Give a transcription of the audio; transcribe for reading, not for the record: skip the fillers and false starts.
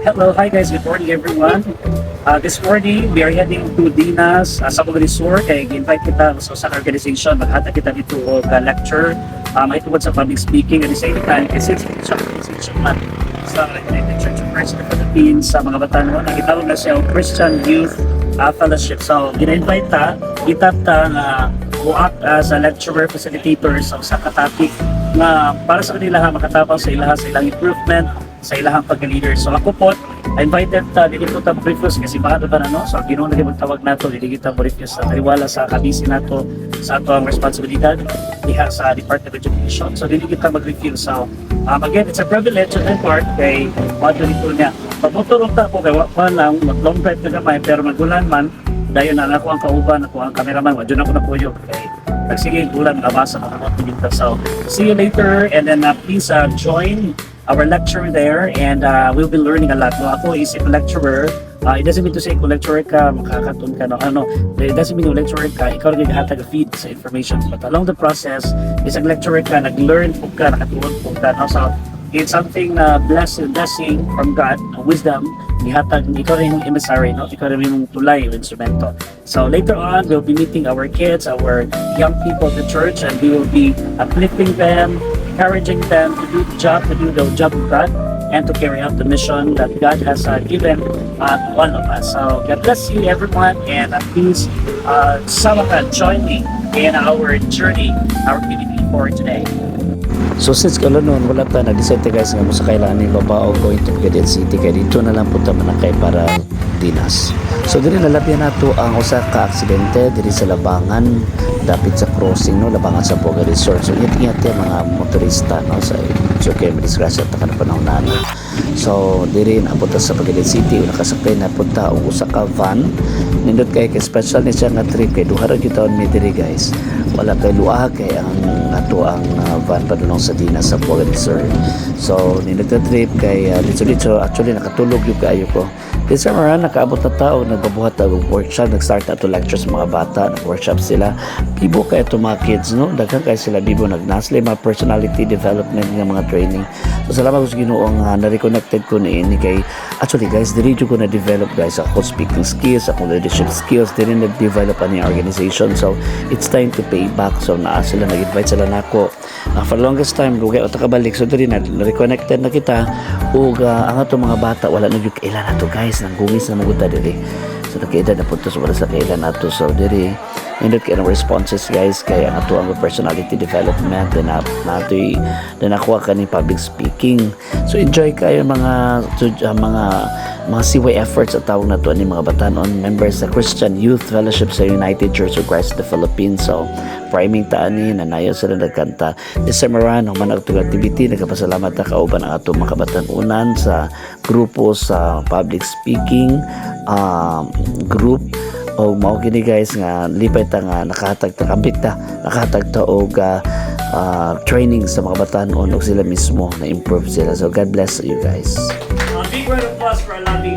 Hello, hi guys, good morning everyone. This morning, we are heading to Dinas sa mga resort. Kaya invite kita sa organization. Maghata kita dito o lecture. Ay tungkol sa public speaking. At the same time, kasi sa organization man sa United Church of Christ in the Philippines sa mga batanon. Ang itawag na siya Christian Youth Fellowship. So, gina-invite kita nga act as a lecturer, facilitator sa topic na para sa kanila makatapang sa ilang improvement sa ilahang pag-leader. So ako po, I invited dito ta briefs kasi baka ba na no? So Ginoo na magtawag nato, dili kita briefs sa taliwala sa kabisi nato sa ato ang responsibilidad diha sa Department of Education. So dili kita mag-review. So again, it's a privilege and part kay module dito niya. Pagmotor ta po kay wa lang mag-long drive na gamay pero magulan man dayon na ako ang kauban, ako ang cameraman, wadyo na ko na puyo. Okay. Sige, ulan nabasa ko na dito. So see you later and then please join our lecture there and we'll be learning a lot. No, ako is a lecturer. It doesn't mean to say kung lecturer ka, makakatun ka, no. It doesn't mean kung lecturer ka, ikaw rin naghatag feed sa information. But along the process, isang lecturer ka, nag-learn po ka, nakatulog po ka. No? So, it's something na blessing from God, wisdom, ihatag, ikaw rin yung emissary, no? Ikaw rin yung tulay, yung instrumento. So later on, we'll be meeting our kids, our young people at the church, and we will be uplifting them, encouraging them to do the job of God, and to carry out the mission that God has given one of us. So God bless you everyone, and please sama ka, join me in our journey, our activity for today. So since kala noon wala ta nag-decide guys nga mo sa kailangan ni babao going to Cagayan City kay dito na lang punta man kay para Dinas. So diri nalabyan nato ang usa ka aksidente diri sa Labangan dapit sa crossing no Labangan sa Boga Resort. So ingat yung mga motorista no sa kay madisgrasya ta kana panahon na. So diri napunta sa Cagayan City nakasakay na punta og usa ka van nindot kay special ni siya nga trip kay duha ra kita on diri guys. Wala kay luah kay ang ato ang van padulong sa Dinas sa Boga Resort. So nindot ka trip kay dito actually nakatulog yung kaayo ko. This time around, nakaabot na tao, nagbabuhat na workshop, nag-start na ito lectures sa mga bata, nag-workshop sila. Bibo kaya ito mga kids, no? Daghan kaya sila bibo, nag-nasli, mga personality development ng mga training. So salamat ko sa Ginoong na-reconnected ko ni ini kay, actually guys, diri ko na-develop guys, ako speaking skills, ako leadership skills, diri nag-develop ang organization. So it's time to pay back. So naa sila, nag-invite sila na ako. For the longest time, lugay o takabalik, so diri na-reconnected na kita, ug ang ato mga bata, wala na yung kailan na to guys, nang gungis na magunta diri. So nakaida na punta sa kailan nato. So diri indot kay ang responses guys kay ang ato ang personality development then nakuha ka ni public speaking. So enjoy kayo mga CY efforts at tawag na to ni mga batanon members sa Christian Youth Fellowship sa United Church of Christ in the Philippines. So priming taani nanayo sila nagkanta December man ang activity. Nagpasalamat ta kauban ang ato mga kabatanunan sa grupo sa public speaking group o mao kini guys nga lipay ta nga nakahatag ta og training sa mga batanon og sila mismo na improve sila. So God bless you guys. Big round of applause for our loving